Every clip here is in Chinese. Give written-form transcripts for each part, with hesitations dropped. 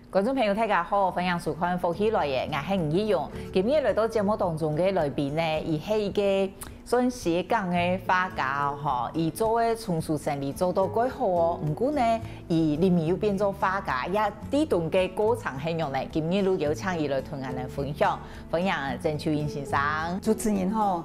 观众朋友，大家好，欢迎收看《福喜来也》，我是吴依蓉。今日来到节目当中嘅来宾呢，伊是一个算斜杠嘅画家哦，伊做嘅从事生意做到几好哦。不过呢，伊里面又变做画家，也地动嘅过程很用呢。今日都有请伊来同我哋分享，欢迎郑秋英先生。主持人好，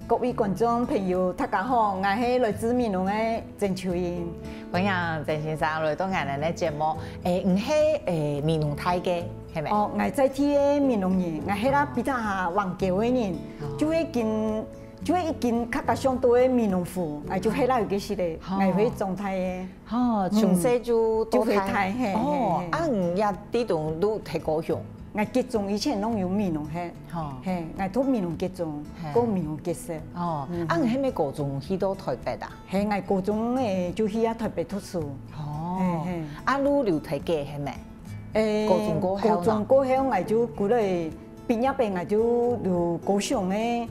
各位观众朋友，大家好，我是来自闽南的郑秋英。欢迎郑先生来到我哋嘅节目。唔係闽南台嘅，係咪？哦，我在地嘅闽南人，我係啦比較下黃橋嘅人，就會見較加相對嘅闽南婦，我就係啦有幾時咧，我會狀態嘅。哦，從細就會睇，哦，啊，唔一啲度都睇過用。我結種以前攏有闽南係，係我讀闽南結種，個闽南結識。哦，啊，你係咪高中去到台北啊？係我高中誒就去啊台北讀書。哦，啊，你留台嘅係咪？高中過後我就過來畢業畢我就留高雄嘅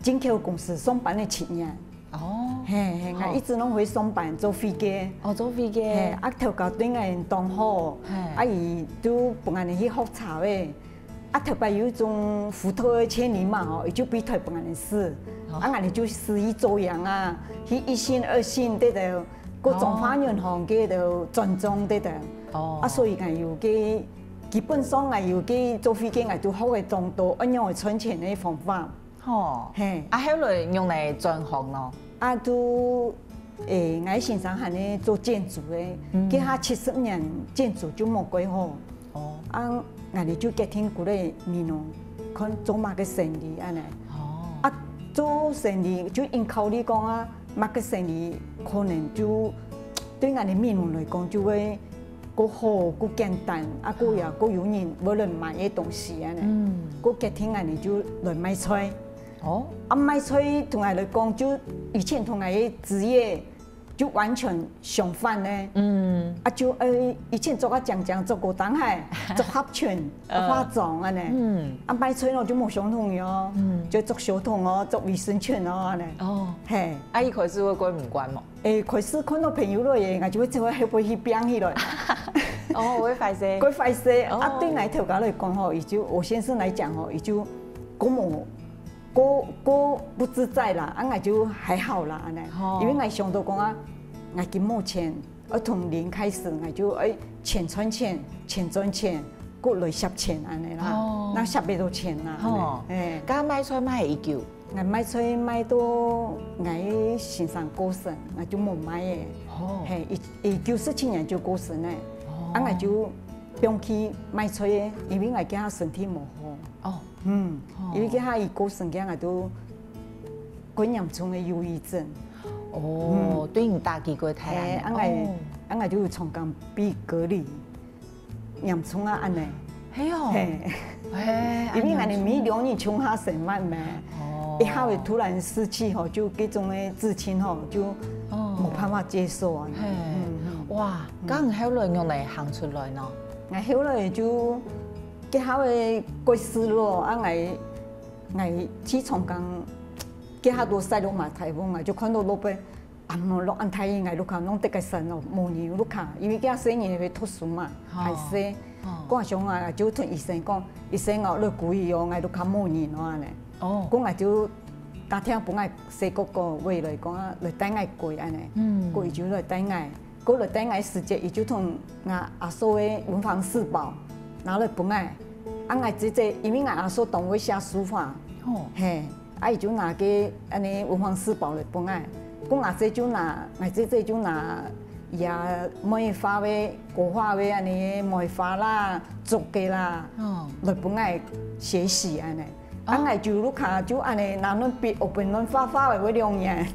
進口公司上班了7年。哦，係我一直攏會上班做飛機。哦，做飛機。係啊，頭家對我當好，啊伊都幫我哋去學茶嘅。啊，特別有一種輔導嘅簽名嘛吼，伊就俾台幫我哋試，啊，我哋就試去做樣啊，去1線2線得到，各種花園行嘅就尊重得到。哦，啊，所以我有嘅基本上我有嘅做飛機，我就學嘅當到一樣嘅存錢嘅方法。哦，係。啊，後來用嚟轉行咯。啊，都我先生係咧做建築嘅，佢下70年建築就冇幾好。哦，啊，我哋就決定過來闽南，看做乜嘅生意安尼。哦，啊，做生意就因考慮講啊，乜嘅生意可能就對我哋闽南來講就會個好個簡單，啊個也個有人無人買嘅東西安尼。個決定我哋就來買菜。哦，啊賣菜同我來講，就以前同我嘅職業就完全相反咧。啊就以前做個講做過當海，做合串、化妝安尼。啊賣菜咯就冇相同嘅，就做小童哦，做衛生圈哦安尼。哦，係。啊伊開始會關唔關嘛？開始看到朋友來嘅，我就會走去後背去變起來。哦，會快些。會快些。啊對我頭家來講吼，伊就我先生來講吼，伊就講冇。個不自在啦，啊我就還好啦，安尼，因為我想到講啊，我今冇錢，我從零開始，我就錢存錢，錢賺錢，過來攝錢安尼啦，那攝唔到錢啦，誒，咁買菜買幾久？我買菜買到我先生過身，我就冇買嘅，係97年就過身咧，啊我就不用去買菜嘅，因為我驚他身體冇好。因為佢伊過身嘅，我都好嚴重嘅憂鬱症。哦，對你打擊過太啊我就從咁被隔離，嚴重啊安尼。係哦。因為我哋每2年窮下成萬咩，一下會突然失去吼，就嗰種嘅至親吼，就冇辦法接受啊。哇，咁後來用嚟行出來呢？我後來就。佢下會過世咯，啊我起床剛，佢下多曬落馬台風啊，就看到老闆落安太陽，我落下攏得個神咯，冇年落下，因為佢細年會讀書嘛，係細，嗰時我就同醫生講，醫生我落攰哦，我落下冇年咯安尼，嗰我就打聽幫我細哥哥回來講啊，來帶我過安尼，過伊就來帶我，過來帶我時節，伊就同我阿嫂嘅文房四寶。拿來幫我，啊我姐姐因為我阿嫂當我寫書法，嘿，啊伊就拿個安尼文房四寶來幫我，我阿姐就拿，我姐姐就拿也梅花嘅、國畫嘅安尼梅花啦、竹嘅啦，來幫我學習安尼，啊我就碌下就安尼拿亂筆學本亂畫畫嘅嗰兩樣，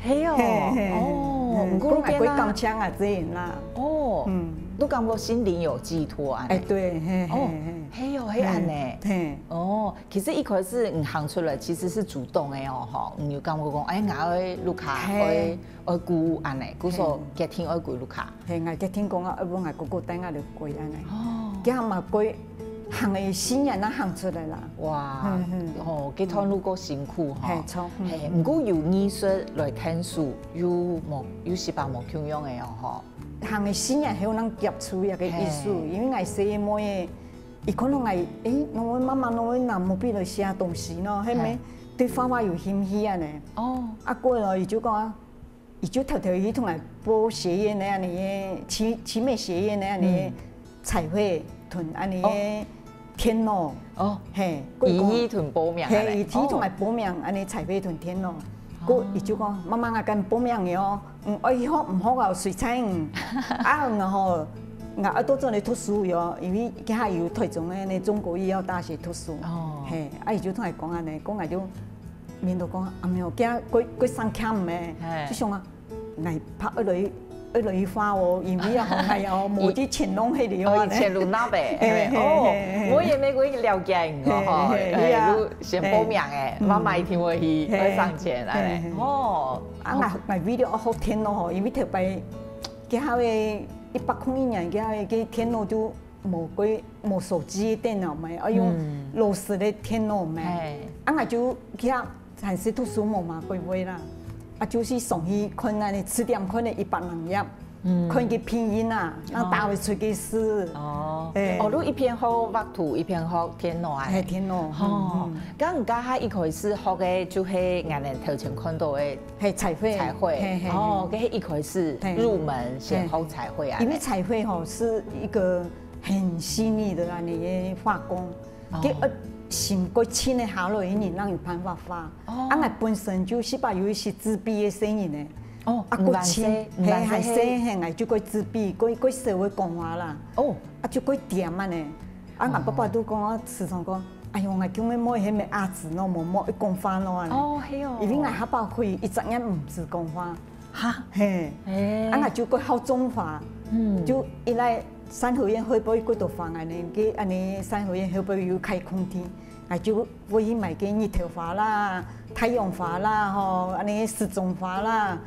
係哦，唔過我會感謝阿姐啦，都感覺心靈有寄託啊！對，嘿喲，嘿安呢？哦，其實一開始你行出來其實是主動嘅哦，吼，你有感覺講，我愛錄卡，愛顧安呢，顧所決定愛顧錄卡。係，我決定講啊，要我哥哥帶我嚟顧安尼。哦，佢係咪佢行嘅新人啊行出來啦？哇，佢趟路夠辛苦哈。係錯。唔過有藝術來聽書，有18冇強樣嘅哦，吼。行的新人有人接触一个意思，因为我写么嘢，伊可能我侬妈妈侬拿毛笔来写东西喏，迄咪对画画有兴趣啊呢。哦。啊过了伊就讲，伊就偷偷去同来播学院的安尼的奇美学院的安尼彩绘团安尼的天咯。哦。嘿。伊团报名。嘿，伊同来报名安尼彩绘团天咯。过伊就讲妈妈我跟报名的哦，伊好唔好啊？随采啊，然后。我到这里读书哟，因为佢还有台中的那中国医药大学读书。哦。嘿，伊就同我讲安尼，讲我就面头讲啊没有，佢佢上 camp 咩，就想啊，我拍一类花哦，因为啊，我哦冇啲钱拢喺里哦。钱路那呗。哦，我也没过了解哦，就先报名诶，妈妈一定会去上钱来。哦。啊，我 video 好听咯，因为特别佢下嘅。101年嘅电脑就冇手机电脑嘛，要用老式的电脑嘛。啊，我就去还是读书嘛，规划啦。啊，就是上去看那里词典看的100人页，看个拼音啊，然后打会出个字。哦。你一边学画图，一边学电脑啊。系电脑。哦。咁家下一开始学嘅就是我哋头前看到嘅系彩绘。彩绘。哦，咁一开始入门先学彩绘啊。因为彩绘吼是一个很细腻的啊，你嘅画工，佢成个亲的下落去，你让有办法画。啊，我本身就是把有一些自闭的声音呢。哦，啊，个亲，还写我就个自闭，个社会讲话啦。哦，啊，就个点啊呢。啊，我爸爸都讲我时常讲，哎呦，我叫咩摸迄咩鸭子喏，摸一讲话喏。哦，系哦。因为我下巴可以一只眼唔止讲话。哈，嘿，啊，我就个好中法，就一来三合院会不会几多房安尼？佢安尼三合院会不会有开空调？我就会去买个日头花啦、太阳花啦，吼，安尼时钟花啦。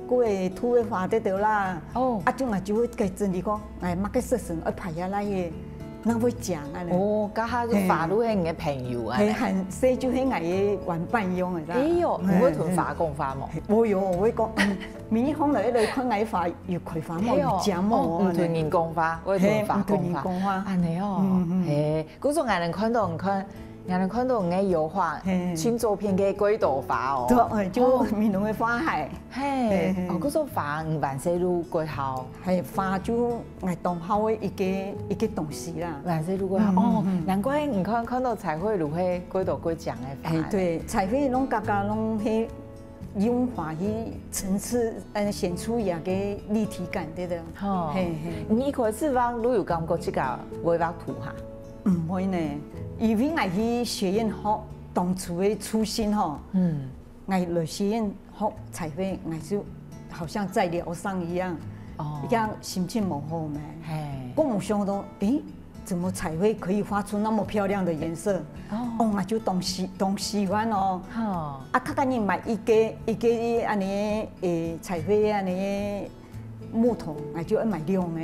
嗰个土的花得到啦，啊，就我就会给真理讲，哎，马个色神一排下来嘅，那会讲啊咧。哦，家下个花都系你嘅朋友啊。系很细就系我嘅玩伴用嘅啦。哎呦，唔会同花讲花冇？冇有，我会讲，明日可能一类看矮花要开花冇，要讲冇。唔同人讲花，我同花讲花。安尼哦，嘿，嗰种我能看到，我能看到你嘅油画，新照片嘅鬼朵花哦。对，就闽南嘅花海。嘿，嗰种花万世路鬼好。系花就我当好嘅一个东西啦。万世路鬼好哦，难怪你看到彩绘如迄鬼朵鬼奖嘅花。对，彩绘拢家家拢迄用花去层次，显出一个立体感对的。哦，你一开始画，你有感觉这个会画图哈？唔会呢。因为我去学院学当初的初心吼，我来学院学彩绘，我就好像在疗伤一样，一样心情模糊嘛。我冇想到，怎么彩绘可以画出那么漂亮的颜色？我就当喜欢哦。啊，较紧要买一个安尼彩绘安尼木头，我就爱买亮的，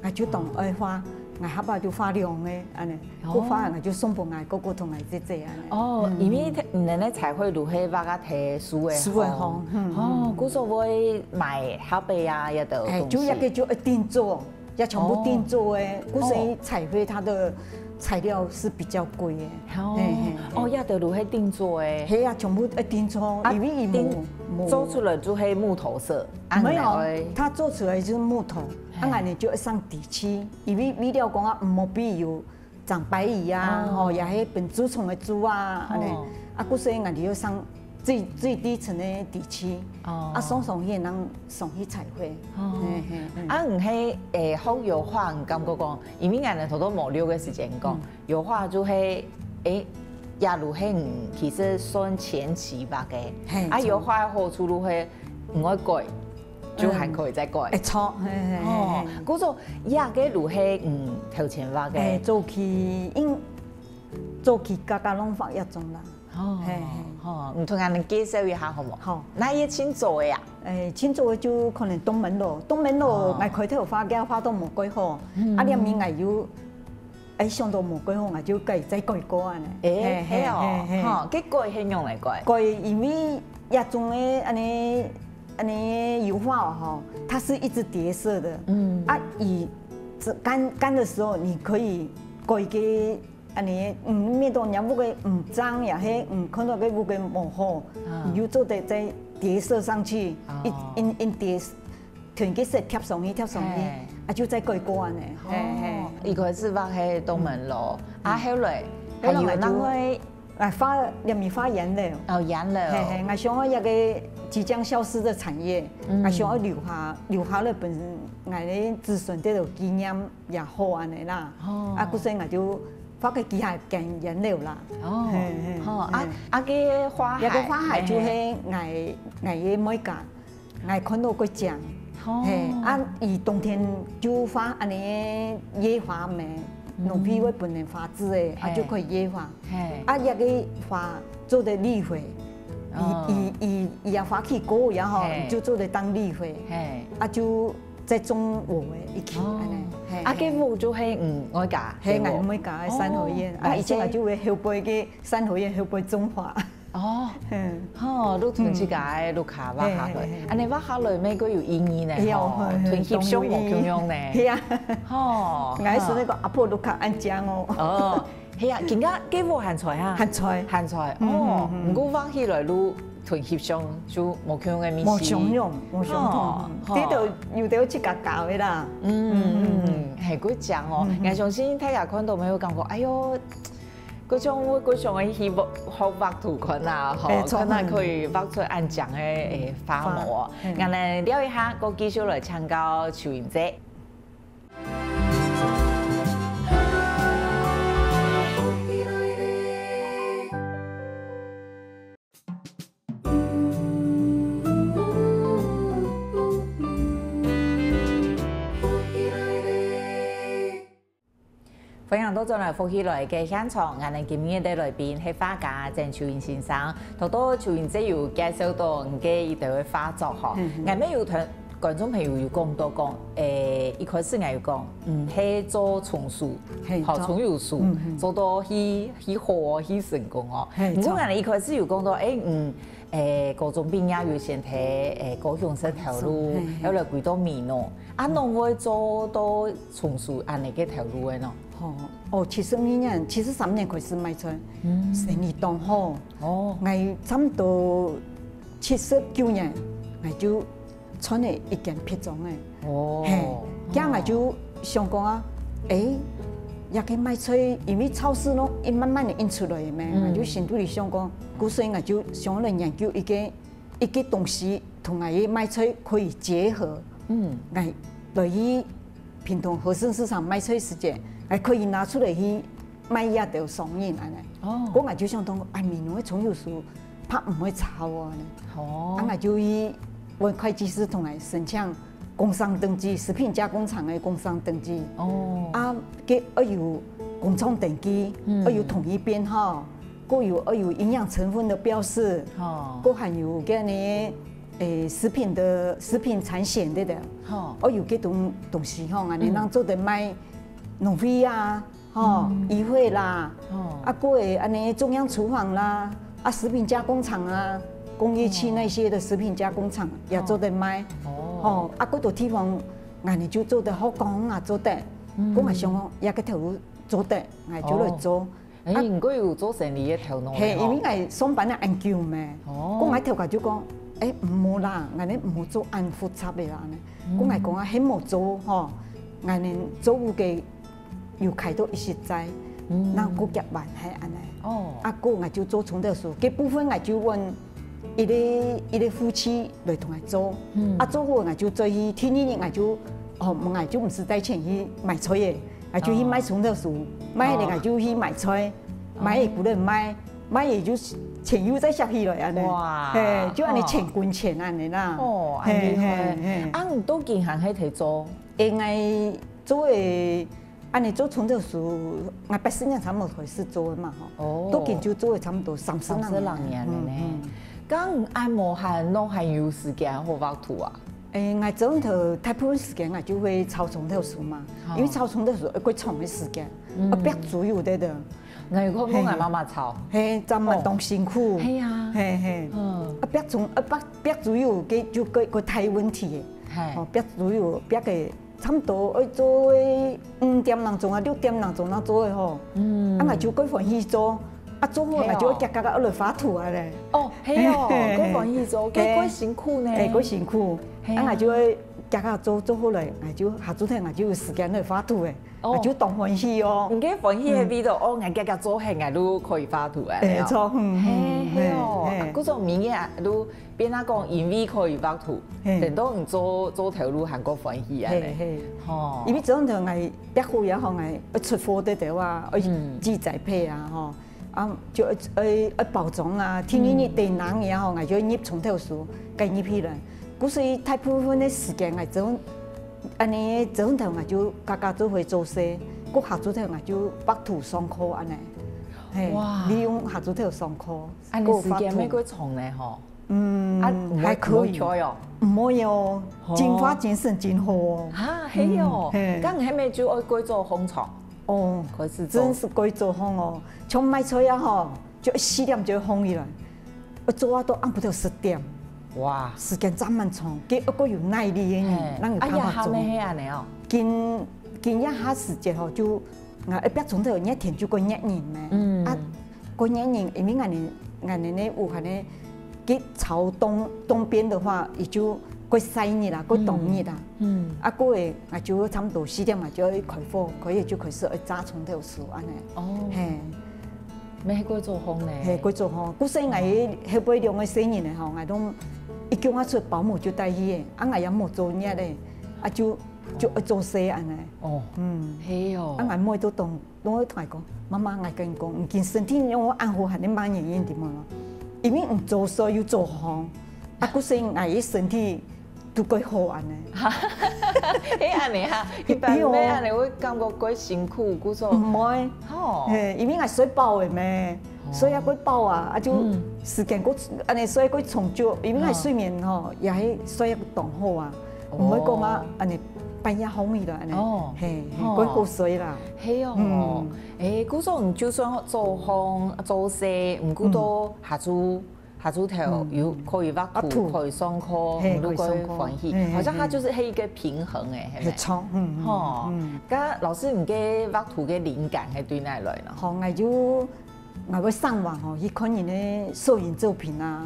我就当爱画。我下巴就发亮的，安尼，我发我就送给我哥同我姐姐安尼。哦，因为唔能咧彩绘如迄画个特殊的风，哦，古时会买下巴啊，一道。就一个就一定做，也全部定做的。古时彩绘它的材料是比较贵的。哦，也得如迄定做的。系啊，全部一定做，因为做出来就系木头色。没有，它做出来就是木头。啊，你就上底漆，因为米料讲啊，毛笔有长白蚁啊，吼，也迄本猪虫的猪啊，安尼，啊，故所以我哋要上最低层的底漆，啊，上去能上去彩绘。啊，唔系学油画，感觉讲，因为我哋头都冇留嘅时间讲，油画就系也如迄其实算前期吧嘅，啊，油画嘅好处如係唔爱改。就还可以再改。错，哦，嗰种也嘅如係头前画嘅。早期家家拢画一种啦。哦，唔同人哋介绍一下好冇？好，那嘢清做嘅呀？清做嘅就可能东门路，我开头画嘅画到冇改好，啊，入面我要上到冇改好，我就再改過啊。係哦，幾改係用嚟改？改因為一種嘅安尼。安尼油画哈，它是一直叠色的。以干的时候，你可以改个安尼，面到人不个脏呀，嘿，看到个不个模糊，你就做得再叠色上去，一叠，填个色贴上去，就再改过安尼。一开始画喺东门路，后来还有那个。入面画颜料，颜料，我想要一个即将消失的产业，我想要留下了本身我的子孙这种纪念也好安尼啦。所以我就画个机械跟颜料啦。个花海，一个花海就係我的每家，我看到個獎。伊冬天就畫安尼野花梅。农批會本人發枝嘅，就可以野花。一個花做得綠化，伊也發起果，然後就做得當綠化。就在種禾嘅一起安尼。個禾就係我家，係我每家嘅三合院。以前我就會後背嘅三合院後背種花。你屯自家路卡畫下來，安尼畫下來每個有意義呢，屯翕相無咁樣呢。係啊，我係那個阿婆路卡安講哦。係啊，更加幾無鹹菜啊？鹹菜，唔過畫起來路屯翕相就無咁樣嘅面試。冇相同，呢度要到自家教嘅啦。係嗰正哦，我相信大家看到沒有感覺，哎呦。嗰種嘅希望學畫圖群啊，可能可以畫出安詳嘅花模。我哋聊一下，我繼續來請教邱英姐。分享到咗嚟福喜來嘅現場，我哋今日嘅來賓係畫家鄭邱英先生。到邱英姐有介紹到唔嘅一條嘅畫作嗬，我咪有同觀眾朋友有講到講，一開始我有講，係做松樹，學松油樹，做到去好去成功哦。唔過我哋一開始有講到，高中畢業要先睇高雄這條路，有嚟幾多年咯，儂會做到松樹安尼嘅條路嘅咯。72年、73年開始賣出，生意當好。我差唔多79年，我就穿了一件皮裝嘅。咁我就想講啊，也可以賣出，因為超市咯，一慢慢地印出來嘅咩，我就心裏想講，所以我就想嚟研究一個東西同我嘅賣出可以結合。我對於平常和盛市場賣出時間。還可以拿出來去賣一條雙贏安尼。我就想講，面嗰松油樹怕唔會炒啊呢。我就去問會計師同佢申請工商登記，食品加工廠嘅工商登記。佢要有工廠登記，要有統一編號，要有營養成分的標示，還有嘅呢食品產險的，要有嗰種東西吼，安尼讓做得賣。農會啊，議會啦，個誒安尼中央廚房啦，食品加工廠啊，工業區那些的食品加工廠也做得賣，嗰度地方，我哋就做得好講啊，做得，我想講也個條路做得，我就來做。唔過有做生意嘅頭腦。係，因為我上班啊研究咩，我條個就講，唔好啦，我哋唔好做咁複雜嘅啦，我講啊，喺冇做，我哋做嘅。又開到一些齋，那個夾萬係安尼。個我就做松條樹，嗰部分我就揾一個夫妻來同佢做。做好我就做去天日我就我就唔是帶錢去買菜嘅，我就去買松條樹，買嚟我就去買菜，買嚟古人買嘢就錢又再下去來安尼。哇！就安尼錢滾錢安尼啦。安尼唔都經常喺度做，我做誒。你做松條樹，我84年差唔多開始做嘛，都見就做咗差唔多30年咧。咁按摩還儂還有時間好畫圖啊？我總頭大部分時間我就會炒松條樹嘛，因為炒松條樹一個長嘅時間，逼左右的。我看讲我妈妈炒，嘿，咱们动辛苦，系啊，嘿，逼仲逼主要嘅就個睇問題嘅，逼主要逼嘅差唔多要做5點鐘啊6點鐘那做嘅吼，我就幾歡喜做，做好我就夾一來畫圖啊咧。哦，係哦，幾歡喜做，幾辛苦呢？幾辛苦，我就夾做好嚟，我就下晝聽我就有時間嚟畫圖嘅。我就當歡喜哦，唔記歡喜喺邊度？哦，我夾做係我都可以畫圖啊。誒，錯，係哦，嗰種物嘢都變下講，因為可以畫圖，但都唔做條路行過歡喜啊。哦，因為總就係一號也好係一出貨得到啊，紙仔配啊，嗬，啊就一包裝啊，天然嘅地囊也好，我就醃從頭數，計醃起來，嗰所以大部分嘅時間我總。安尼早頭我就家做會做事，個下晝頭我就畫圖上課安尼，係利用下晝頭上課。安尼時間咩鬼長呢？嗬，還可以，唔可以哦，真花真省真好哦。嚇係哦，咁係咪就愛改做工廠？哦，真是改做好哦，從買菜啊嗬，就4點就放起來，我做啊到暗晡頭10點。哇！時間這麼長，佢一個有耐力嘅人，咱有辦法做。見一下時節吼，就我一邊從頭一天就過1年咩？啊，過1年，因為我哋呢有係呢，佢朝東邊的話，也就過4年啦，過冬日啦。啊，過誒，我就差唔多4點嘛就開課，可以就開始去揸從頭數安尼。哦，係。咩過做工呢？係過做工，嗰時我喺背兩個4年嚟吼，我都。一叫我出保姆就帶去嘅，我也冇做嘢咧，就做事安尼。哦，係哦。我妹都同我同佢講，媽媽我跟你講，唔見身體讓我安好係你媽爺爺點啊？因為唔做事要做好，嗰時我嘅身體都幾好安尼。係安尼嚇，一般咩安尼會感覺幾辛苦，嗰種。唔會，因為我睡飽嘅咩。所以佢飽啊，就時間佢安尼，所以佢長久，因為係睡眠吼，也係所以當好啊，唔會講啊安尼半夜昏迷啦安尼，係佢好睡啦。係哦，誒，嗰種就算做工做事，唔顧到下晝頭又可以畫圖，可以上課，都可以歡喜，好像佢就是係一個平衡誒，係咪？錯，吼，咁老師唔記畫圖嘅靈感係對哪來呢？好，我就。我會上網吼，去看人的攝影作品啊，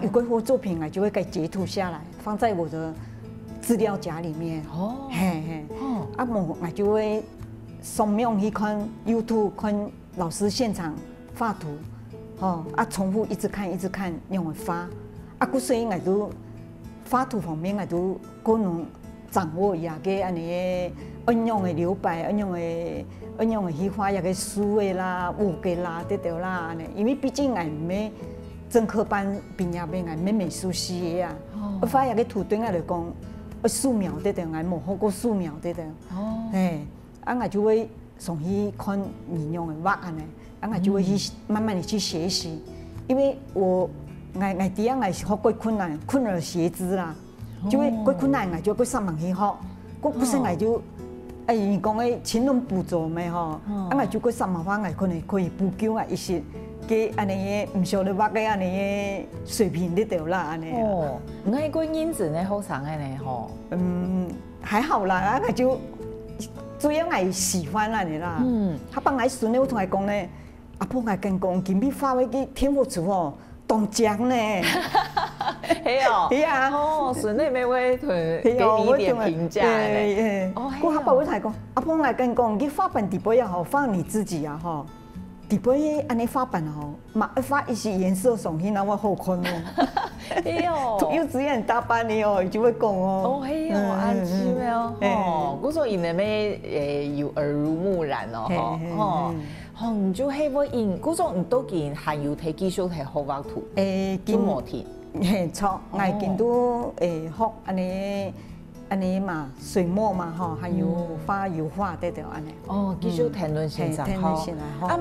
有幾幅作品我就會給截圖下來，放在我的資料夾裡面。哦，嘿，我就會上網去看 YouTube 看老師現場畫圖，重複一直看，讓我畫。所以我都畫圖方面我都可能掌握一下嘅安尼嘅運用嘅留白，運用嘅去畫一個書嘅啦、畫嘅啦、得到啦安尼，因為畢竟我唔係正科班畢業嘅，我唔係美術系嘅啊。我畫一個圖對我嚟講，我素描得到，我冇學過素描得到。我就會上去看人用嘅畫安尼，我就會去慢慢地去學習，因為我第一我學過困難寫字啦，就會過困難我就過上網去學，嗰時我就。你講嘅勤能補拙咪嗬，我就過上網話我可以補救啊一些嘅安尼嘅唔曉得畫嘅安尼嘅水平得到啦安尼。哦，我係個英子呢好上嘅呢嗬。還好啦，我就主要我喜歡安尼啦。他幫我孫呢，我同佢講咧，阿婆我跟講，今日發揮嘅天賦出哦，當獎呢。係哦，係啊，哦，孫女咪會給你一點評價咧。哦，我阿爸會同佢講，阿婆我跟你講，你畫本底部也好，放你自己啊嗬，底部安尼畫本吼，嘛畫一些顏色上去，那我好看哦。係哦，幼稚園大班的哦，就會講哦。哦，係哦，安知咩哦？哦，嗰種人哋咩有耳濡目染哦，哦。唔就係我因嗰種唔都見還有睇技術係學畫圖，見模田，錯，我見都學安尼嘛，水墨嘛嗬，還有畫油畫得到安尼。哦，技術談論欣賞學，啊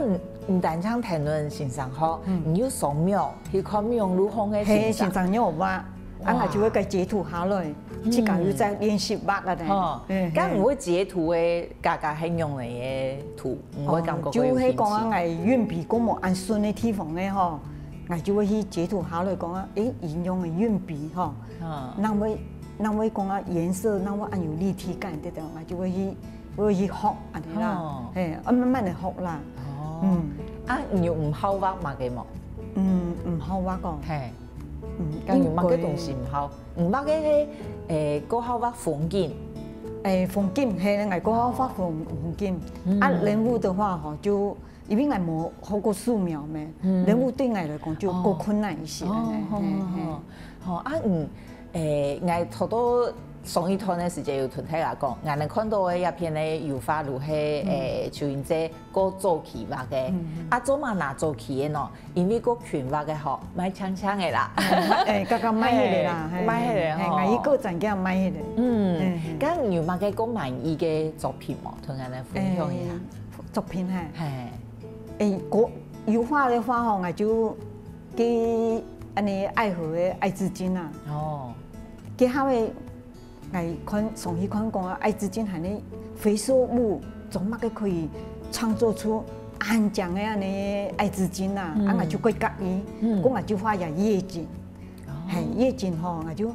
唔單止談論欣賞學，你要上廟去看廟如何嘅欣賞有畫，我就会佢截圖下來，自家又在練習畫啊咧。咁唔會截圖嘅家家形容嚟嘅圖，唔會感覺佢就有係講啊，我運筆嗰冇按順嘅地方咧嗬，我就會去截圖下來講啊，應用嘅運筆嗬，那會講啊顏色，那會按有立體感啲度，我就會去學安尼啦，慢慢嚟學啦。唔好畫嘛嘅冇？唔好畫個。咁要畫嘅東西唔好，唔畫嘅係嗰好畫風景。風景係我嗰好畫風景。人物的話嗬，就因為我冇學過素描咩，人物對我來講就夠困難一些。我好多上一堂嘅時間有同大家講，我哋看到嘅一篇咧油畫如係像即個做旗畫嘅，做嘛拿做旗嘅喏，因為個拳畫嘅嗬，買槍槍嘅啦，剛剛買起嚟啦，買起嚟嗬，我依個陣間買起嚟。咁有冇嘅個滿意嘅作品喎？同人哋分享一下。作品係，個油畫嘅話嗬，我就給安尼愛河嘅愛之金啊。給下嘅。我看上去看講啊，愛之金係你非塑物，做乜嘅可以創作出安詳嘅安尼愛之金啊？我就過隔意，我就畫下夜景，係夜景嗬，我就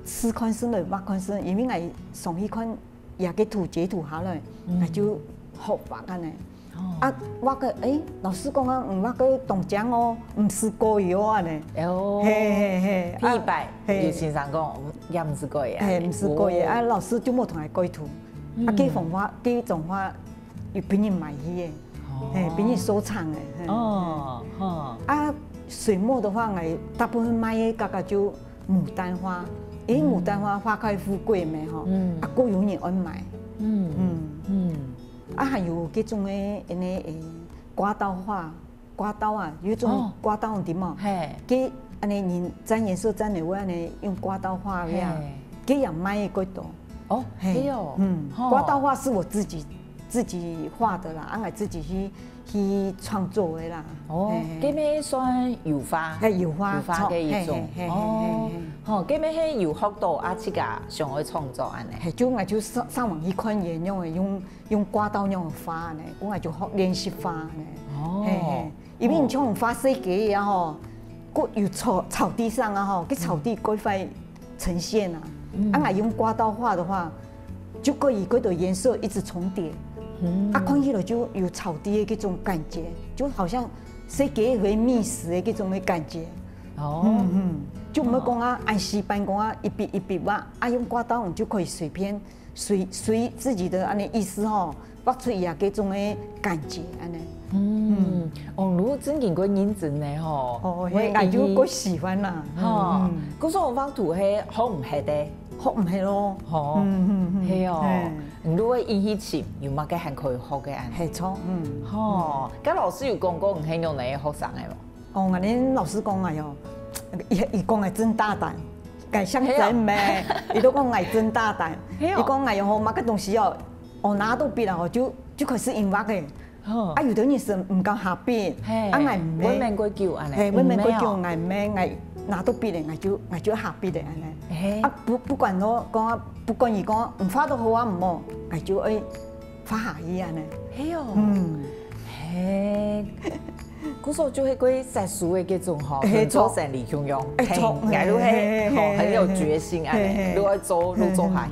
試看先嚟畫看先，因為我上去看也個圖截圖下來，我就學畫安尼。畫個老師講啊，唔畫個動漿哦，唔是過油啊呢。批白，有先生講，也唔是過嘢。唔是過嘢，老師就冇同佢改圖。幾幅畫，幾種畫，要俾人買去嘅，俾人收藏嘅。水墨的話，我大部分買嘅價格就牡丹花，牡丹花花開富貴咩嗬，夠有人愛買。還有嗰種嘅刮刀畫，刮刀啊，有種刮刀點啊？佢安尼人沾顏色沾嚟，我安尼用刮刀畫嘅啊，佢人買嘅幾多？係哦，刮刀畫是我自己畫的啦，我自己去創作的啦。佢咩算油畫？係油畫嘅一種。佢咩係油學到自家上去創作安尼？係就上網去看人用刮刀用畫呢，我就學練習畫呢。因為你像畫設計啊嗬，個有草地上啊嗬，個草地嗰塊呈現啊，我用刮刀畫的話，就可以嗰度顏色一直重疊。看起來就有草地嘅嗰種感覺，就好像設計會密實嘅嗰種嘅感覺。就唔好講啊，按時班講啊，一筆一筆畫，用刮刀就可以隨便隨自己的安尼意思吼，畫出一嗰種嘅感覺安尼。如果真見過認真嘅吼，我就夠喜歡啦。嗰種畫圖係好唔係的？學唔係咯，係哦。如果演戲前有乜嘅係可以學嘅安尼？係錯，咁老師有講過唔係用嚟學生嘅喎？我哋老師講啊喲，伊講係真大膽，係相真咩？伊都講係真大膽，伊講係吼乜嘅東西哦，我拿到筆啦，就開始印畫嘅。有啲人是唔敢下筆，我唔咩，我明過叫安尼，我明過叫我唔咩，我拿到筆咧，我就下筆嘅安尼。不管我講啊，不管伊講唔畫都好啊，唔好，我就愛畫下伊安尼。係哦，嗰時候就係嗰啲碩士嘅嗰種嗬，做成李強用，係都係很有決心安尼，都愛做下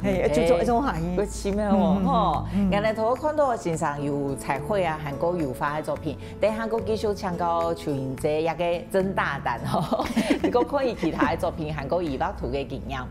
去，做下去。嗰似咩喎？人哋同我看到先生有彩繪啊，韓國油畫嘅作品，但係韓國繼續請教邱英姐一個真大膽嗬，如果可以其他嘅作品，韓國油畫圖嘅經驗。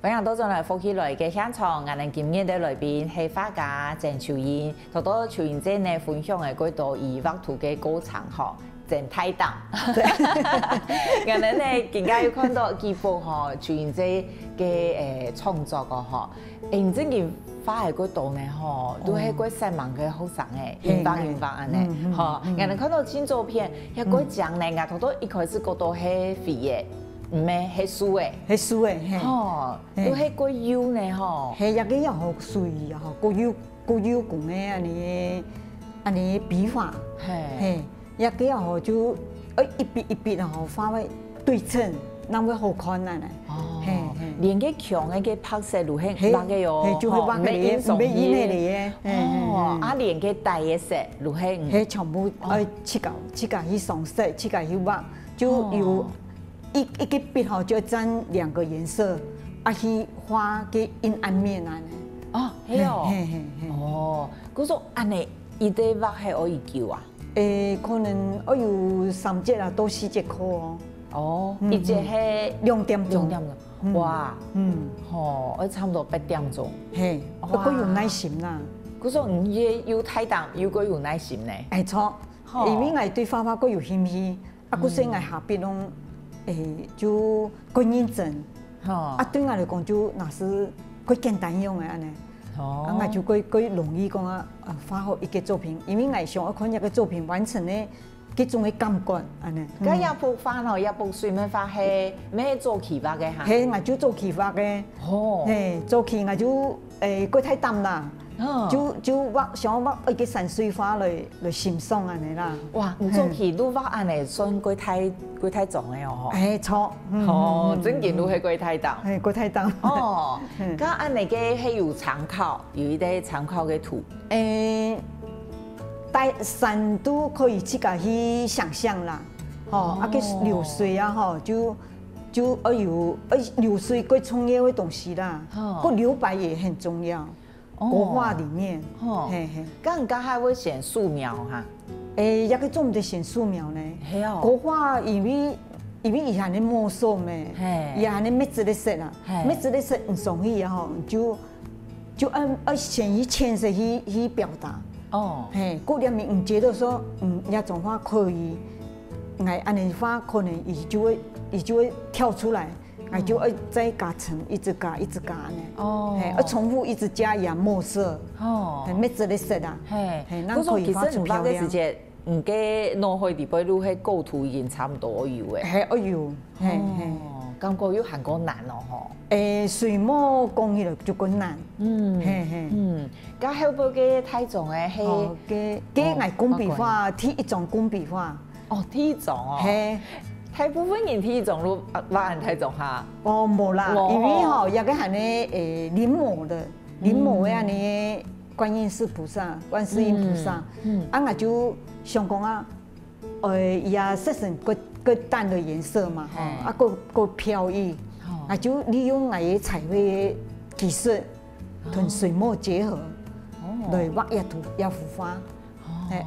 歡迎到咗嚟福喜來嘅現場，我哋今日嘅來賓係畫家鄭秋英，同到秋英姐呢分享嘅嗰度以畫圖嘅過程嗬，鄭太大。我哋呢更加要看到幾幅嗬秋英姐嘅創作個嗬，認真嘅畫喺嗰度呢嗬，都係嗰細盲嘅學生嘅，印畫安尼，嗬，我哋看到新照片，一個獎呢，我同到一開始嗰度係肥嘅。唔係係素誒，係素誒，嘿，哦，都係個腰呢吼，係一個又好水又好個腰講嘅安尼筆法，嘿，一個又好就一筆一筆又好畫為對稱，那會好看啊呢。哦，連個強嘅個拍攝路係畫嘅喲，就係畫嘅嘢，唔係演嚟嘅。哦，啊連個大嘅色路係，係全部切舊去上色，切舊去畫，就有一個筆號就佔兩個顏色，啊去畫個陰暗面啊呢。哦，係哦，哦，嗰種安尼，伊啲畫係可以叫啊？可能我有3節啊，到4節課哦。哦，一節係2點鐘。哇，哦，我差唔多8點鐘。係，不過有耐心啦。嗰種唔要太淡，要個有耐心呢。係錯，因為我對畫畫個有興趣，啊，嗰時我下邊攏就個認真。啊，對我嚟講就那是個簡單用嘅安尼。啊，我就個容易講啊，畫好一個作品，因為我想要看一個作品完成咧，嗰種嘅感覺安尼。咁一幅畫咯，一幅水墨畫係咩做企畫嘅嚇？係，我就做企畫嘅。哦。係做企我就個太淡啦。就畫想畫一個山水畫來欣賞安尼啦。哇！唔做企都畫安尼算個太重嘅哦。係錯。哦，整件都係個太淡。係個太淡。哦。咁安尼嘅係有參考，有一啲參考嘅圖。大山都可以自家去想象啦。哦。啊個流水啊，吼就有流水個重要嘅東西啦。個留白也很重要。國畫裡面，咁人家還會選素描哈？一個做唔得選素描呢？國畫因為以前的墨數咩，以前的墨子的色啊，墨子的色唔容易啊，就按先以淺色去表達。哦，嗰裡面唔覺得說一種畫可以，按你畫可能伊就會跳出來。我就會再加層，一直加呢。哦。係，重複一直加染墨色。哦。係，墨子的色啊。係。嗰種其實唔畫嘅時節，唔嘅腦海裡邊都係構圖已經差唔多要嘅。係，我要。哦。感覺要行過難咯，嗬。水墨講起來就更難。咁後邊嘅太重嘅係。嘅係工筆畫，第一種工筆畫。哦，第一種哦。係。大部分人第一種都畫人太重下。哦，冇啦，因為吼有個係咧臨摹的安尼觀音菩薩、觀世音菩薩，啊我就想講啊，伊啊色成個淡的顏色嘛，啊個飄逸，啊就利用我嘅彩繪技術同水墨結合，來畫一幅畫。啊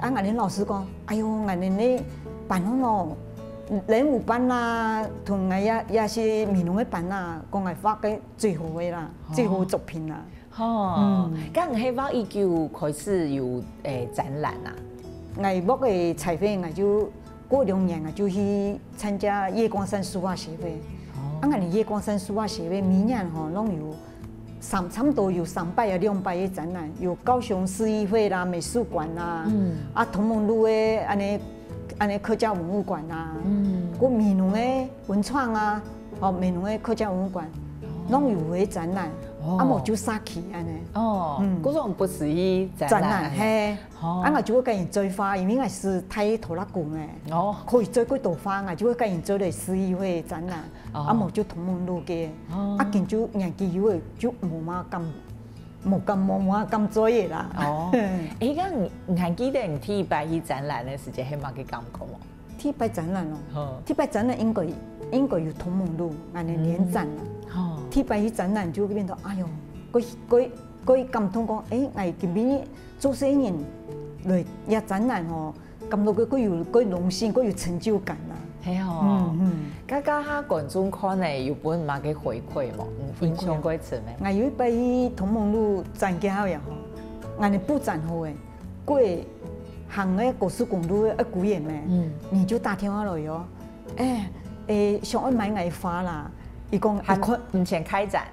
我哋老師講，哎呦我哋咧辦咯。人物班啦，同我也是美濃嘅班啦，講係畫嘅最好嘅啦，最好作品啦。哦，咁唔係畫已經開始有展覽啊？我畫嘅彩繪，我就過2年我就去參加葉光山書畫協會。啊，我哋葉光山書畫協會每年吼攏有差唔多有300啊200嘅展覽，有高雄市議會啦、美術館啦，啊同盟路嘅安尼客家文物館啊，個美濃嘅文創啊，美濃嘅客家文物館，攏有嘅展覽，啊無就殺去安尼。哦，嗰種不是伊展覽，係，啊我就會跟人做花，因為我是太拖拉工嘅，哦，可以做幾朵花，我就會跟人做嚟市議會展覽，啊無就同門路嘅，啊見就年紀有嘅就冇咁做嘢啦。哦，咁唔係記得你第一擺去展覽嘅時間係乜嘅感覺喎？第一擺展覽咯，第一擺展覽應該有同門路，安尼連展啦。第一擺去展覽就變到，哎呦，佢感動講，我今邊做生意來一展覽哦，感到佢有榮幸，佢有成就感啦。係哦，家下觀眾看咧有本乜嘅回饋冇？分享過一次咩？我有一擺去同盟路展幾好呀吼，我哋布展好誒，過行嘅高速公路嘅古園咧，你就打電話來喲，想要買藝花啦，伊講目前開展，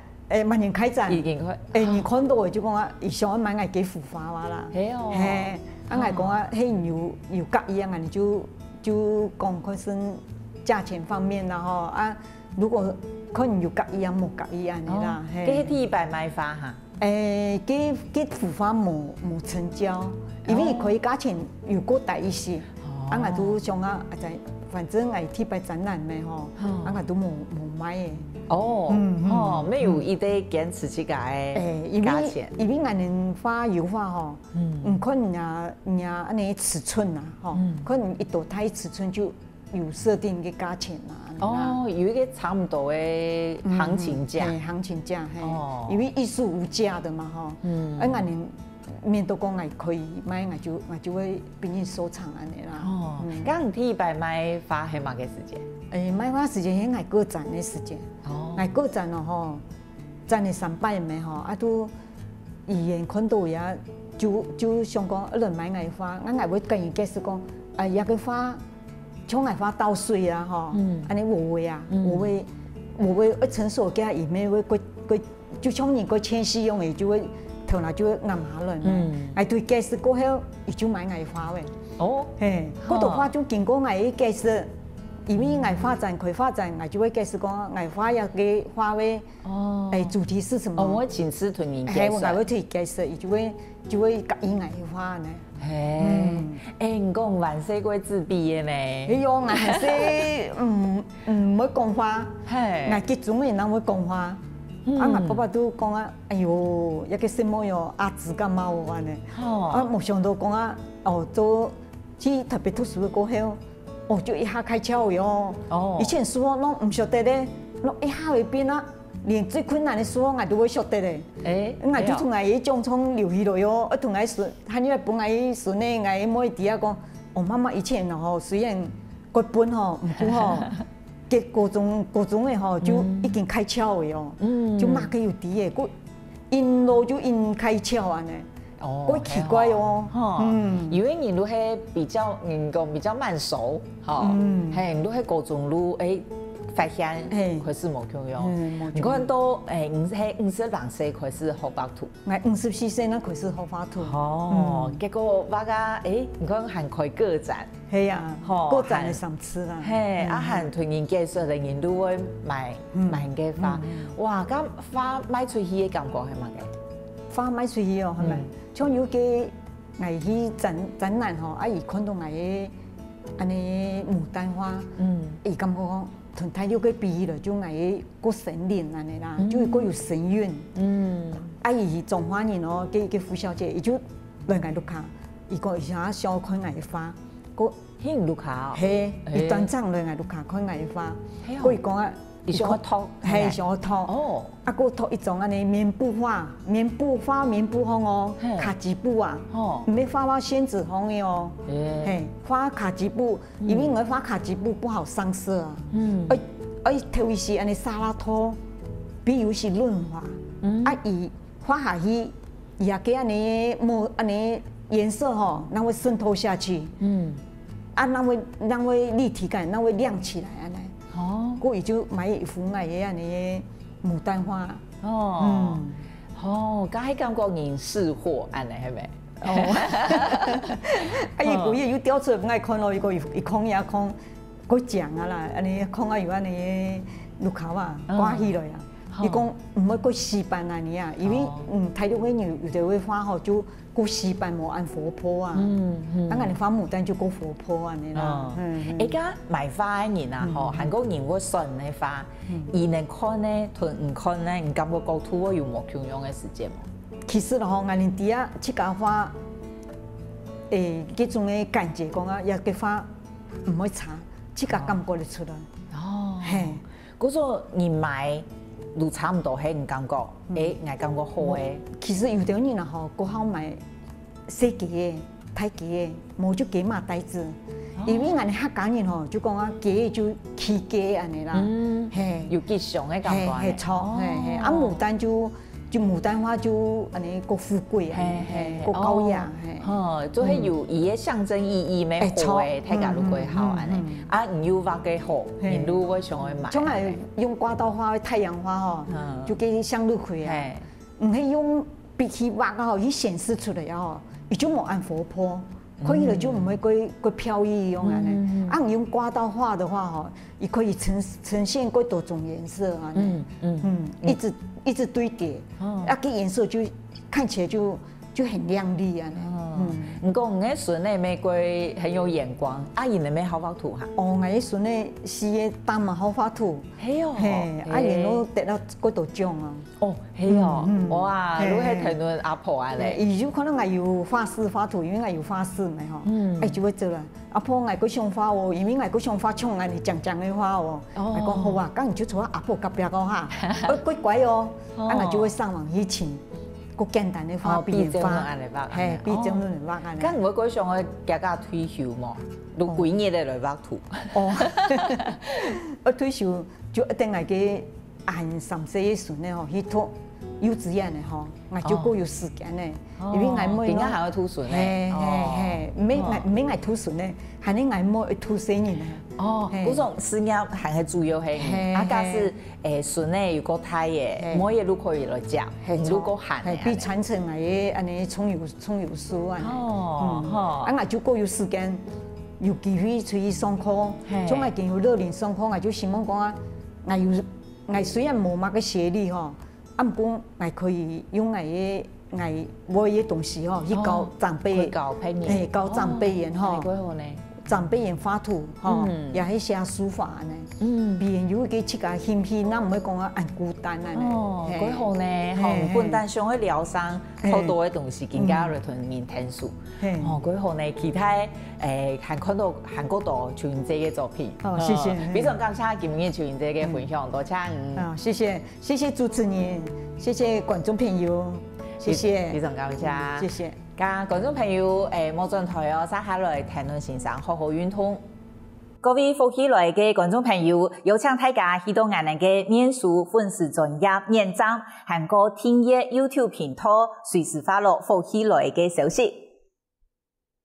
目前開展，已經開，你看到就講啊，伊想要買藝幾幅花啦，係哦，啊我講啊，迄有介意啊，我哋就講可能價錢方面啦吼，啊如果可能有隔意啊，冇隔意安尼啦。嗰啲白買花哈。嗰腐花冇成交，因為佢價錢又過大一些。啊，我都想啊，反正我貼擺展覽咩吼，啊我都冇買嘅。沒有一啲堅持自己嘅價錢。因為我哋花油花吼，唔可能安尼尺寸啊，吼，可能一朵太尺寸就有設定嘅價錢啦。有一個差唔多嘅行情價。行情價，因為藝術無價的嘛，吼。我哋面都講可以買，我就會俾你收藏安尼啦。咁你第一擺買花係乜嘅時間？買花時間係我個展嘅時間。我個展咯吼，展嚟3擺咩吼，啊都醫院看到呀，就想講一輪買我花，我會跟伊解釋講，一個花像我花倒水啊吼，安尼無味啊，無味一成熟嘅伊咩會就像人個遷徙用嘅就會。頭來就暗下來，我對解釋過後，伊就買我花嘅。嗰朵花就經過我嘅解釋，因為我發展佢發展，我就會解釋講我花要嘅花嘅主題是什麼。我親自同人解釋。我會同解釋，伊就會夾意我嘅花呢。你講萬世貴子畢業呢？哎呦，我係唔會講花，我結中嘅人會講花。我爸爸都講啊，哎呦，一個什麼喲，阿子咁貓安尼，冇想到講啊，做去特別讀書過後，就一下開竅喲。以前書我唔曉得咧，我一下會變啊，連最困難的書我都會曉得咧。我就同我種從留起來喲，我同我孫，喊你幫我孫咧，我每底下講，媽媽以前吼雖然個本吼唔好吼。各種嘅吼就已經開竅嘅喲，就馬佢有啲嘅，佢因路就因開竅安尼，好奇怪哦。因為人都係比較比較慢熟，人都係各種路發現開始冇用用。你看到50歲開始學畫圖，我54歲那開始學畫圖。結果畫家你看還開個展。係啊，個展係3次啦。還同人介紹，人都會買嘅花。哇，咁花賣出去嘅感覺係乜嘅？花賣出去哦，係咪？像有嘅我去展覽吼，伊看到我嘅安尼牡丹花，伊感覺講同大陸嘅比了，就我嘅個神靈安尼啦，就個有神韻。伊種花人哦，嘅胡小姐，伊就來我度看，伊講伊想小看我嘅花。喺路卡，係，一段長來我度看看我嘅花。佢講啊，伊想托，係想托。個托一種安尼棉布花，棉布風哦，卡其布啊，唔係花仙子風嘅哦。係花卡其布，因為我花卡其布不好上色啊。頭一時安尼沙拉拖，比如是潤滑，伊花下去，伊也給安尼冇安尼。顏色吼，那會滲透下去，那會立體感，那會亮起來安尼。故伊就買一幅愛嘅安尼牡丹花。咁係感覺人識貨安尼係咪？伊個月又調出來，愛看咯，伊空也空，個獎啊啦，安尼空啊有安尼路口啊掛起來啊。伊講唔會個死板安尼啊，因為大陸嘅有啲花吼就。個死板冇按活潑啊，我哋花牡丹就個活潑啊，你啦。而家賣花嘅人啊，嗬，韓國人會選嘅花，伊能看呢，同唔看呢，唔感覺構圖有冇共用嘅時間冇？其實嗬，我哋啲啊，這家花，嗰種嘅感覺講啊，一個花唔會差，這家感覺得出來。係，嗰種人買。都差唔多係唔感覺，我感覺好嘅。其實有啲人啊，吼，個好買細價嘅、太價嘅，冇就價碼袋子。因為我哋客家人吼，就講啊，價就起價安尼啦。係有吉祥嘅感覺。係錯，係啊牡丹就牡丹花就安尼個富貴啊，個高雅。就係有伊嘅象徵意義咩好嘅，大家都會好安尼。唔要畫嘅好，人都會想去買。種係用刮刀花、太陽花吼，就給向日葵啊。唔係用筆去畫啊，伊顯示出來啊，伊就冇按活潑。可以了就唔会过飘逸用安尼。啊，你用刮刀画的话吼，也可以呈现过多种颜色啊。一直堆叠，啊，个颜色就看起来就很亮丽啊。你讲你孙的玫瑰很有眼光，阿姨你咩好画图哈？哦，我孙的是个单嘛好画图，嘿哦，嘿，阿姨都得到过多奖啊。哦，嘿哦，哇，如系谈论阿婆啊咧。伊就可能我有画室画图，因为我有画室嘛吼，哎就会做啦。阿婆我个想画哦，因为我个想画像安尼讲的画哦，我讲好啊，咁你就做阿婆隔壁个哈，乖乖哦，啊我就会上网去请。个简单的画笔画，嘿，比正论来画安尼。咁唔会改上去加加退休嘛？都几年嚟画图？哦，我退休就一定系个按30岁嘅时呢吼，去读幼稚園嘅吼，我就够有時間咧，因為我妹點解還要讀書咧？唔免我讀書咧，係你我妹讀4年咧。哦，嗰種事業還係主要係，啊假是孫咧如果大嘅，每嘢都可以來教，如果閒嘅，比傳承嚟安尼充有書啊。哦，啊我就夠有時間，有機會出去上課，總係見有熱臉上課，我就希望講啊，我雖然冇乜個學歷吼。啊，不過我可以用我嘅東西吼去教長輩，教長輩人吼，長輩人畫圖吼，也係寫書法呢。別人有個自家興趣，那唔會講啊孤單啊呢。哦，幾好呢，唔孤單，上去療傷好多嘅東西，更加嚟同人聽書。哦，幾好呢，其他還看到韓國度邱雲姐嘅作品。哦，謝謝。非常感謝今日邱雲姐嘅分享，多謝。啊，謝謝主持人，謝謝觀眾朋友，謝謝。非常感謝。謝謝。咁觀眾朋友冇進台哦，接下來談論先生好好運動。各位福喜來嘅觀眾朋友，有請大家去到我哋嘅面書粉絲專頁點讚，韓國聽嘢 YouTube 頻道，隨時發落福喜來嘅消息。